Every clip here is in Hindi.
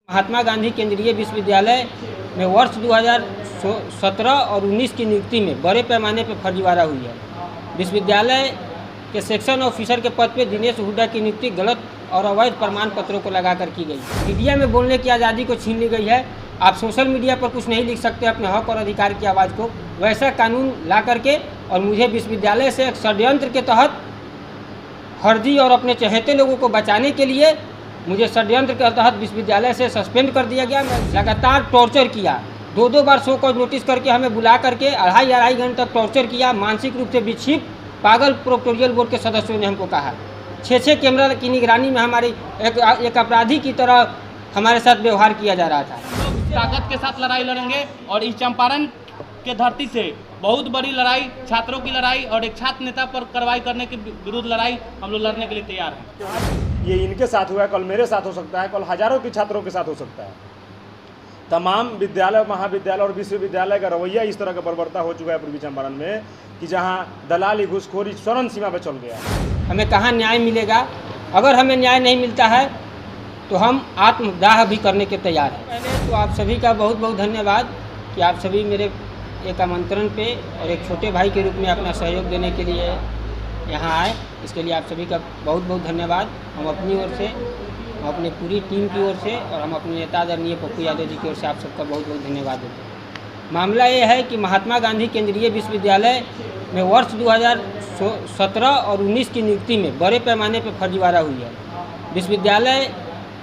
महात्मा गांधी केंद्रीय विश्वविद्यालय में वर्ष 2017 और 19 की नियुक्ति में बड़े पैमाने पर फर्जीवाड़ा हुई है। विश्वविद्यालय के सेक्शन ऑफिसर के पद पर दिनेश हुड्डा की नियुक्ति गलत और अवैध प्रमाण पत्रों को लगाकर की गई। मीडिया में बोलने की आज़ादी को छीन ली गई है। आप सोशल मीडिया पर कुछ नहीं लिख सकते अपने हक और अधिकार की आवाज़ को। वैसा कानून ला करके और मुझे विश्वविद्यालय से एक षड्यंत्र के तहत फर्जी और अपने चहेते लोगों को बचाने के लिए मुझे षड्यंत्र के तहत विश्वविद्यालय से सस्पेंड कर दिया गया। मैं लगातार टॉर्चर किया, दो बार शो को नोटिस करके हमें बुला करके अढ़ाई घंटे तक टॉर्चर किया। मानसिक रूप से विक्षिप्त पागल प्रोक्टोरियल बोर्ड के सदस्यों ने हमको कहा। 6 कैमरा की निगरानी में हमारी एक अपराधी की तरह हमारे साथ व्यवहार किया जा रहा था। ताकत के साथ लड़ाई लड़ेंगे और इस चंपारण के धरती से बहुत बड़ी लड़ाई, छात्रों की लड़ाई और एक छात्र नेता पर कार्रवाई करने के विरुद्ध लड़ाई हम लोग लड़ने के लिए तैयार हैं। ये इनके साथ हुआ है, कल मेरे साथ हो सकता है, कल हजारों की छात्रों के साथ हो सकता है। तमाम विद्यालय, महाविद्यालय और विश्वविद्यालय का रवैया इस तरह का बर्बरता हो चुका है पूर्वी चंपारण में कि जहां दलाली, घूसखोरी चरम सीमा पर चल गया। हमें कहाँ न्याय मिलेगा? अगर हमें न्याय नहीं मिलता है तो हम आत्मदाह भी करने के तैयार हैं। पहले तो आप सभी का बहुत बहुत धन्यवाद कि आप सभी मेरे एक आमंत्रण पे और एक छोटे भाई के रूप में अपना सहयोग देने के लिए यहाँ आए। इसके लिए आप सभी का बहुत बहुत धन्यवाद। हम अपनी ओर से, हम अपनी पूरी टीम की ओर से और हम अपने नेता आदरणीय पप्पू यादव जी की ओर से आप सबका बहुत बहुत धन्यवाद देते हैं। मामला ये है कि महात्मा गांधी केंद्रीय विश्वविद्यालय में वर्ष 2017 और 19 की नियुक्ति में बड़े पैमाने पर फर्जीवाड़ा हुई है। विश्वविद्यालय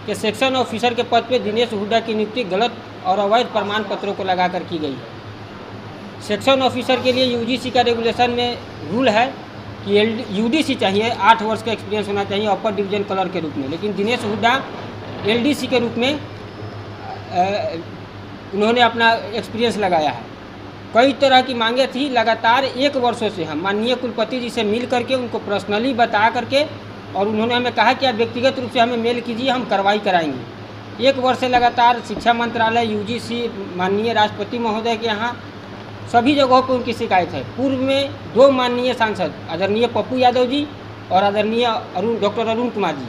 के सेक्शन ऑफिसर के पद पर दिनेश हुड्डा की नियुक्ति गलत और अवैध प्रमाण पत्रों को लगाकर की गई है। सेक्शन ऑफिसर के लिए यूजीसी का रेगुलेशन में रूल है कि यूडीसी चाहिए, 8 वर्ष का एक्सपीरियंस होना चाहिए अपर डिवीजन क्लर्क के रूप में। लेकिन दिनेश हुड्डा एलडीसी के रूप में उन्होंने अपना एक्सपीरियंस लगाया है। कई तरह की मांगे थी। लगातार 1 वर्षों से हम माननीय कुलपति जी से मिल करके उनको पर्सनली बता करके और उन्होंने हमें कहा कि आप व्यक्तिगत रूप से हमें मेल कीजिए, हम कार्रवाई कराएंगे। 1 वर्ष से लगातार शिक्षा मंत्रालय, यूजीसी, माननीय राष्ट्रपति महोदय के यहाँ सभी जगहों पर उनकी शिकायत है। पूर्व में 2 माननीय सांसद आदरणीय पप्पू यादव जी और आदरणीय डॉक्टर अरुण कुमार जी,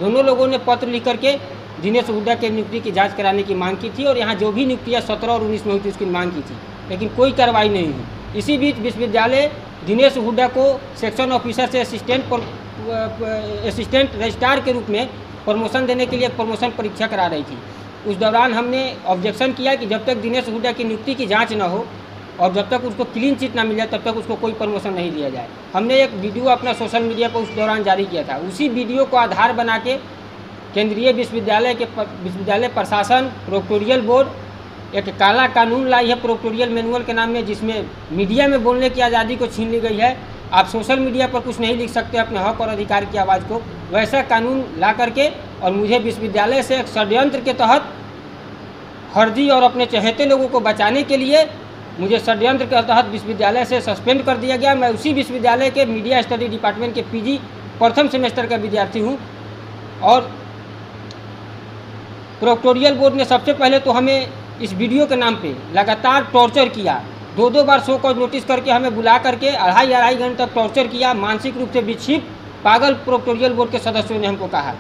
दोनों लोगों ने पत्र लिख करके दिनेश हुड्डा के नियुक्ति की जांच कराने की मांग की थी और यहाँ जो भी नियुक्तियाँ 17 और 19 में हुई थी उसकी मांग की थी, लेकिन कोई कार्रवाई नहीं हुई। इसी बीच विश्वविद्यालय दिनेश हुड्डा को सेक्शन ऑफिसर से असिस्टेंट रजिस्ट्रार के रूप में प्रमोशन देने के लिए प्रमोशन परीक्षा करा रही थी। उस दौरान हमने ऑब्जेक्शन किया कि जब तक दिनेश हुड्डा की नियुक्ति की जाँच न हो और जब तक उसको क्लीन चिट ना मिल जाए तब तक उसको कोई प्रमोशन नहीं दिया जाए। हमने एक वीडियो अपना सोशल मीडिया पर उस दौरान जारी किया था। उसी वीडियो को आधार बना के केंद्रीय विश्वविद्यालय प्रशासन, प्रोक्टोरियल बोर्ड एक काला कानून लाई है प्रोक्टोरियल मैनुअल के नाम में, जिसमें मीडिया में बोलने की आज़ादी को छीन ली गई है। आप सोशल मीडिया पर कुछ नहीं लिख सकते अपने हक और अधिकार की आवाज़ को। वैसा कानून ला करके और मुझे विश्वविद्यालय से एक षड्यंत्र के तहत फर्जी और अपने चहेते लोगों को बचाने के लिए मुझे षड्यंत्र के तहत विश्वविद्यालय से सस्पेंड कर दिया गया। मैं उसी विश्वविद्यालय के मीडिया स्टडी डिपार्टमेंट के पीजी प्रथम सेमेस्टर का विद्यार्थी हूं और प्रोक्टोरियल बोर्ड ने सबसे पहले तो हमें इस वीडियो के नाम पे लगातार टॉर्चर किया। 2 बार शो को नोटिस करके हमें बुला करके अढ़ाई घंटे तक टॉर्चर किया। मानसिक रूप से विक्षिप्त पागल प्रोक्टोरियल बोर्ड के सदस्यों ने हमको कहा।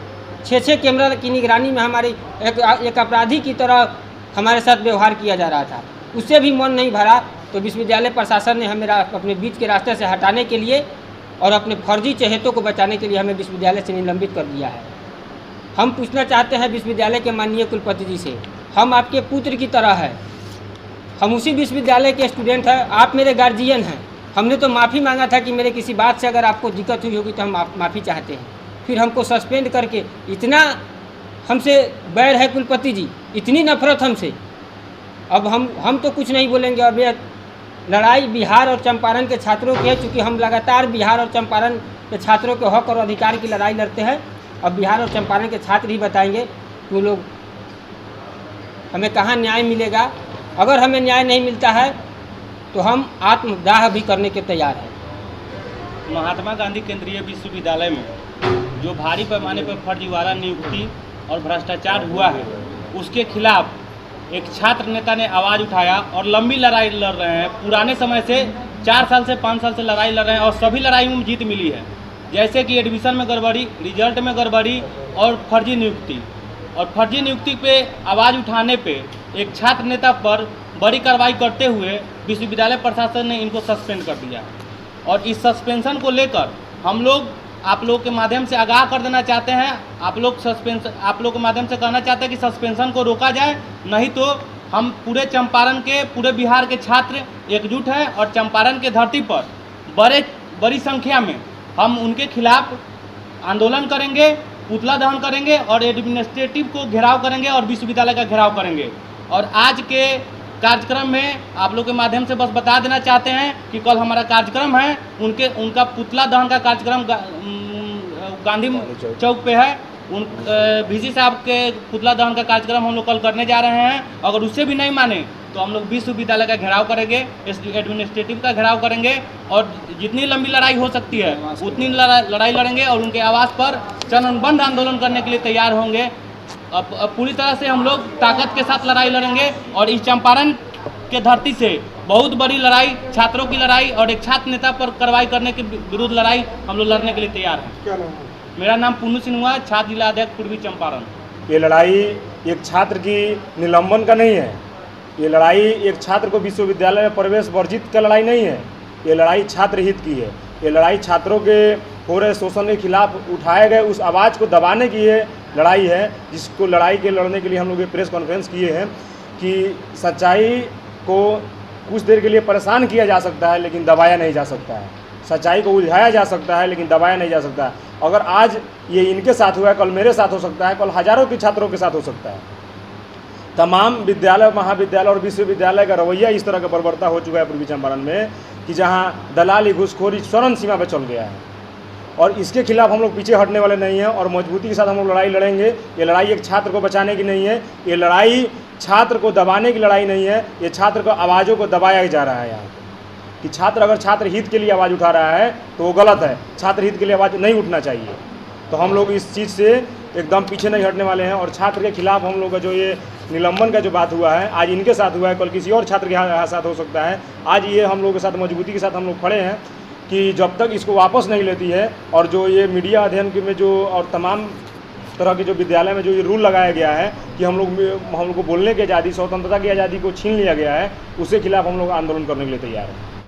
6 कैमरा की निगरानी में हमारी एक अपराधी की तरह हमारे साथ व्यवहार किया जा रहा था। उससे भी मन नहीं भरा तो विश्वविद्यालय प्रशासन ने हमें अपने बीच के रास्ते से हटाने के लिए और अपने फर्जी चहेतों को बचाने के लिए हमें विश्वविद्यालय से निलंबित कर दिया है। हम पूछना चाहते हैं विश्वविद्यालय के माननीय कुलपति जी से, हम आपके पुत्र की तरह हैं, हम उसी विश्वविद्यालय के स्टूडेंट हैं, आप मेरे गार्जियन हैं। हमने तो माफ़ी मांगा था कि मेरे किसी बात से अगर आपको दिक्कत हुई होगी तो हम माफ़ी चाहते हैं। फिर हमको सस्पेंड करके इतना हमसे बैर है कुलपति जी, इतनी नफरत हमसे। अब हम तो कुछ नहीं बोलेंगे। अब ये लड़ाई बिहार और चंपारण के छात्रों की है, चूँकि हम लगातार बिहार और चंपारण के छात्रों के हक और अधिकार की लड़ाई लड़ते हैं। अब बिहार और चंपारण के छात्र ही बताएंगे कि वो लोग हमें कहाँ न्याय मिलेगा। अगर हमें न्याय नहीं मिलता है तो हम आत्मदाह भी करने के तैयार हैं। महात्मा गांधी केंद्रीय विश्वविद्यालय में जो भारी पैमाने पर फर्जीवाड़ा, नियुक्ति और भ्रष्टाचार हुआ है, उसके खिलाफ एक छात्र नेता ने आवाज़ उठाया और लंबी लड़ाई लड़ रहे हैं। पुराने समय से 4 साल से 5 साल से लड़ाई लड़ रहे हैं और सभी लड़ाइयों में जीत मिली है। जैसे कि एडमिशन में गड़बड़ी, रिजल्ट में गड़बड़ी और फर्जी नियुक्ति। और फर्जी नियुक्ति पे आवाज़ उठाने पे एक छात्र नेता पर बड़ी कार्रवाई करते हुए विश्वविद्यालय प्रशासन ने इनको सस्पेंड कर दिया। और इस सस्पेंशन को लेकर हम लोग आप लोग के माध्यम से आगाह कर देना चाहते हैं, आप लोग के माध्यम से कहना चाहते हैं कि सस्पेंशन को रोका जाए, नहीं तो हम पूरे चंपारण के, पूरे बिहार के छात्र एकजुट हैं और चंपारण के धरती पर बड़ी संख्या में हम उनके खिलाफ आंदोलन करेंगे, पुतला दहन करेंगे और एडमिनिस्ट्रेटिव को घेराव करेंगे और विश्वविद्यालय का घेराव करेंगे। और आज के कार्यक्रम में आप लोग के माध्यम से बस बता देना चाहते हैं कि कल हमारा कार्यक्रम है, उनका पुतला दहन का कार्यक्रम गांधी चौक पे है। VC साहब के पुतला दहन का कार्यक्रम हम लोग कल करने जा रहे हैं। अगर उससे भी नहीं माने तो हम लोग विश्वविद्यालय का घेराव करेंगे, एडमिनिस्ट्रेटिव का घेराव करेंगे और जितनी लंबी लड़ाई हो सकती है उतनी लड़ाई लड़ेंगे और उनके आवास पर चरणबद्ध आंदोलन करने के लिए तैयार होंगे। अब पूरी तरह से हम लोग ताकत के साथ लड़ाई लड़ेंगे और इस चंपारण के धरती से बहुत बड़ी लड़ाई, छात्रों की लड़ाई और एक छात्र नेता पर कार्रवाई करने के विरुद्ध लड़ाई हम लोग लड़ने के लिए तैयार हैं। क्या नाम है? मेरा नाम पुन्नू सिन्हा, छात्र जिला अध्यक्ष पूर्वी चंपारण। ये लड़ाई एक छात्र की निलंबन का नहीं है, ये लड़ाई एक छात्र को विश्वविद्यालय में प्रवेश वर्जित का लड़ाई नहीं है, ये लड़ाई छात्र हित की है। ये लड़ाई छात्रों के हो रहे शोषण के खिलाफ उठाए गए उस आवाज़ को दबाने की ये लड़ाई है, जिसको लड़ाई के लड़ने के लिए हम लोग ये प्रेस कॉन्फ्रेंस किए हैं कि सच्चाई को कुछ देर के लिए परेशान किया जा सकता है लेकिन दबाया नहीं जा सकता है। सच्चाई को उलझाया जा सकता है लेकिन दबाया नहीं जा सकता है। अगर आज ये इनके साथ हुआ है, कल मेरे साथ हो सकता है, कल हज़ारों के छात्रों के साथ हो सकता है। तमाम विद्यालय, महाविद्यालय और विश्वविद्यालय का रवैया इस तरह का बर्बरता हो चुका है पूर्वी चंपारण में कि जहाँ दलाली, घूसखोरी चरम सीमा पर चल गया है। और इसके खिलाफ हम लोग पीछे हटने वाले नहीं हैं और मजबूती के साथ हम लोग लड़ाई लड़ेंगे। ये लड़ाई एक छात्र को बचाने की नहीं है, ये लड़ाई छात्र को दबाने की लड़ाई नहीं है, ये छात्र को आवाज़ों को दबाया जा रहा है यहाँ कि छात्र अगर छात्र हित के लिए आवाज़ उठा रहा है तो वो गलत है, छात्र हित के लिए आवाज़ नहीं उठना चाहिए। तो हम लोग इस चीज़ से एकदम पीछे नहीं हटने वाले हैं और छात्र के खिलाफ हम लोग का जो ये निलंबन का जो बात हुआ है, आज इनके साथ हुआ है, कल किसी और छात्र के साथ हो सकता है। आज ये हम लोग के साथ मजबूती के साथ हम लोग खड़े हैं कि जब तक इसको वापस नहीं लेती है और जो ये मीडिया अध्ययन के में जो और तमाम तरह के जो विद्यालय में जो ये रूल लगाया गया है कि हम लोग को बोलने की आज़ादी, स्वतंत्रता की आज़ादी को छीन लिया गया है, उसके खिलाफ हम लोग आंदोलन करने के लिए तैयार हैं।